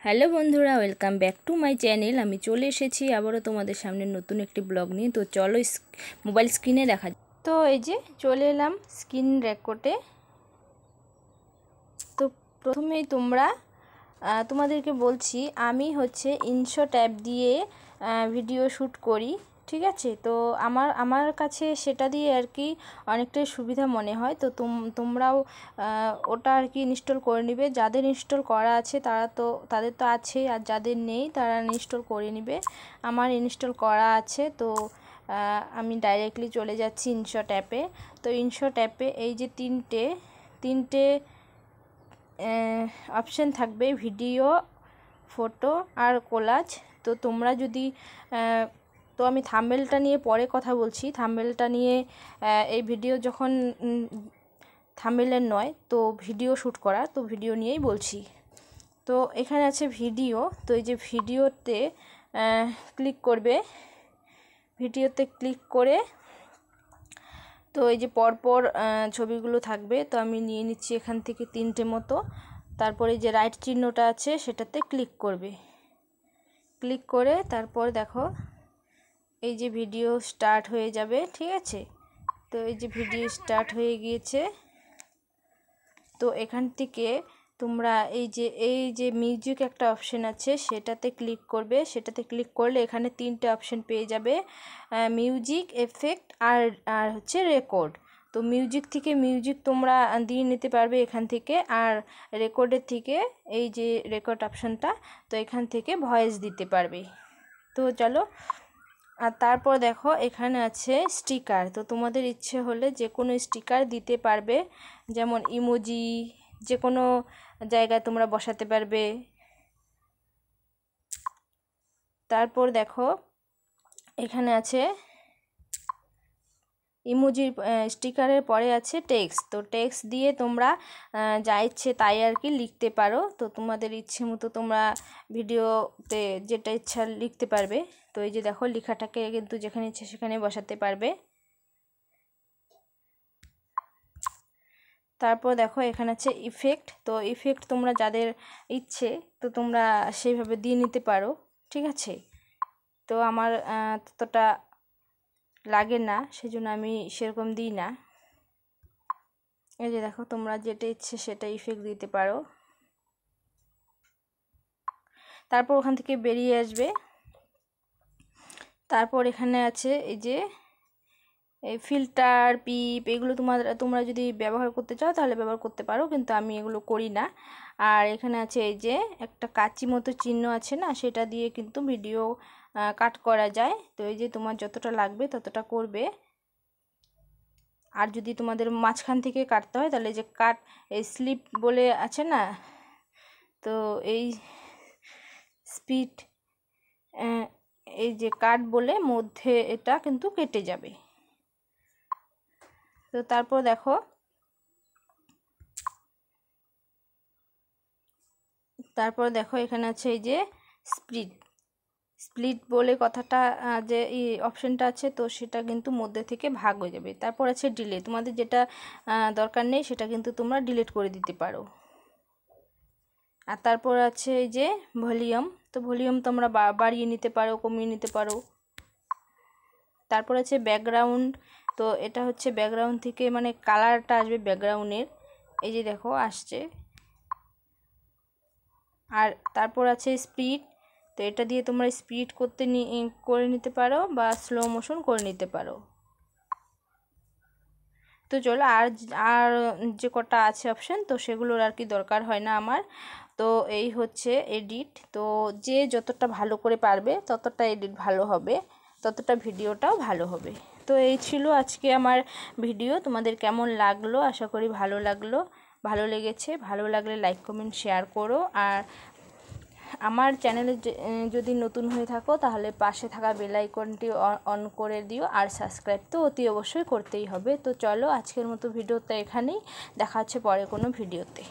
Hello বন্ধুরা, welcome back to my channel. আমি চলে এসেছি আবারও তোমাদের সামনে নতুন একটি ব্লগ নিয়ে। তো চলো মোবাইল স্ক্রিনে দেখা। তো এই যে চলে এলাম স্ক্রিন রেকর্ডে। তো প্রথমেই তোমাদেরকে বলছি, আমি হচ্ছে ইনশট অ্যাপ দিয়ে ভিডিও শ্যুট করি, ঠিক আছে। তো আমার কাছে সেটা দিয়ে আর কি অনেকটাই সুবিধা মনে হয়। তো তোমরাও ওটা আর কি ইনস্টল করে নিবে। যাদের ইনস্টল করা আছে তাদের তো আছেই, আর যাদের নেই তারা ইনস্টল করে নিবে। আমার ইনস্টল করা আছে, তো আমি ডাইরেক্টলি চলে যাচ্ছি ইনশট অ্যাপে। তো ইনশট অ্যাপে এই যে তিনটে অপশান থাকবে, ভিডিও, ফটো আর কোলাজ। তো তোমরা যদি তো আমি থাম্বনেলটা নিয়ে পরে কথা বলছি। থাম্বনেলটা নিয়ে এই ভিডিও যখন থাম্বনেলের নয়, তো ভিডিও শ্যুট করা, তো ভিডিও নিয়েই বলছি। তো এখানে আছে ভিডিও। তো এই যে ভিডিওতে ক্লিক করবে। ভিডিওতে ক্লিক করে তো এই যে পরপর ছবিগুলো থাকবে। তো আমি নিয়ে নিচ্ছি এখান থেকে তিনটে মতো। তারপরে যে রাইট চিহ্নটা আছে সেটাতে ক্লিক করবে। ক্লিক করে তারপর দেখো এই যে ভিডিও স্টার্ট হয়ে যাবে, ঠিক আছে। তো এই যে ভিডিও স্টার্ট হয়ে গিয়েছে। তো এখান থেকে তোমরা এই যে মিউজিক একটা অপশন আছে সেটাতে ক্লিক করবে। সেটাতে ক্লিক করলে এখানে তিনটে অপশন পেয়ে যাবে, মিউজিক, এফেক্ট আর হচ্ছে রেকর্ড। তো মিউজিক থেকে মিউজিক তোমরা দিয়ে নিতে পারবে এখান থেকে, আর রেকর্ডের থেকে এই যে রেকর্ড অপশনটা, তো এখান থেকে ভয়েস দিতে পারবে। তো চলো, আর তারপর দেখো এখানে আছে স্টিকার। তো তোমাদের ইচ্ছে হলে যে কোনো স্টিকার দিতে পারবে, যেমন ইমোজি, যে কোনো জায়গায় তোমরা বসাতে পারবে। তারপর দেখো এখানে আছে ইমোজির স্টিকারের পরে আছে টেক্সট। তো টেক্সট দিয়ে তোমরা যা ইচ্ছে তাই আর কি লিখতে পারো। তো তোমাদের ইচ্ছে মতো তোমরা ভিডিওতে যেটা ইচ্ছা লিখতে পারবে। তো এই যে দেখো লেখাটাকে কিন্তু যেখানে ইচ্ছে সেখানে বসাতে পারবে। তারপর দেখো এখানে আছে ইফেক্ট। তো ইফেক্ট তোমরা যাদের ইচ্ছে তো তোমরা সেইভাবে দিয়ে নিতে পারো, ঠিক আছে। তো আমার ততটা লাগে না, সেজন্য আমি সেরকম দিই না। এই যে দেখো তোমরা যেটা ইচ্ছে সেটা ইফেক্ট দিতে পারো। তারপর ওখান থেকে বেরিয়ে আসবে। তারপর এখানে আছে এই যে এই ফিল্টার, পিপ, এগুলো তোমরা যদি ব্যবহার করতে চাও তাহলে ব্যবহার করতে পারো, কিন্তু আমি এগুলো করি না। আর এখানে আছে এই যে একটা কাঁচি মতো চিহ্ন আছে না, সেটা দিয়ে কিন্তু ভিডিও কাট করা যায়। তো এই যে তোমার যতটা লাগবে ততটা করবে। আর যদি তোমাদের মাঝখান থেকে কাটতে হয় তাহলে যে এই স্লিপ বলে আছে না, তো এই স্পিড এই যে কাট বলে মধ্যে এটা কিন্তু কেটে যাবে। তো তারপর দেখো এখানে আছে এই যে স্প্লিট বলে কথাটা, যে এই অপশনটা আছে, তো সেটা কিন্তু মধ্যে থেকে ভাগ হয়ে যাবে। তারপর আছে ডিলিট। তোমাদের যেটা দরকার নেই সেটা কিন্তু তোমরা ডিলিট করে দিতে পারো। আর তারপর আছে এই যে ভলিউম। তো ভলিউম তোমরা বাড়িয়ে নিতে পারো, কমিয়ে নিতে পারো। তারপর আছে ব্যাকগ্রাউন্ড। তো এটা হচ্ছে ব্যাকগ্রাউন্ড থেকে মানে কালারটা আসবে ব্যাকগ্রাউন্ডের, এই যে দেখো আসছে। আর তারপর আছে স্পিড। তো এটা দিয়ে তোমরা স্পিড করে নিতে পারো বা স্লো মোশন করে নিতে পারো। তো চলো, আর যে কটা আছে অপশন, তো সেগুলোর আর কি দরকার হয় না আমার। তো এই হচ্ছে এডিট। তো যে যতটা ভালো করে পারবে ততটা এডিট ভালো হবে, ততটা ভিডিওটাও ভালো হবে। তো এই ছিল আজকে আমার ভিডিও। তোমাদের কেমন লাগলো? আশা করি ভালো লাগলো, ভালো লেগেছে। ভালো লাগলে লাইক, কমেন্ট, শেয়ার করো। আর আমার চ্যানেলে যদি নতুন হয়ে থাকো তাহলে পাশে থাকা বেল আইকনটি অন করে দিও, আর সাবস্ক্রাইব তো অতি অবশ্যই করতেই হবে। তো চলো আজকের মতো ভিডিওটা এখানেই, দেখা হচ্ছে পরে কোনো ভিডিওতে।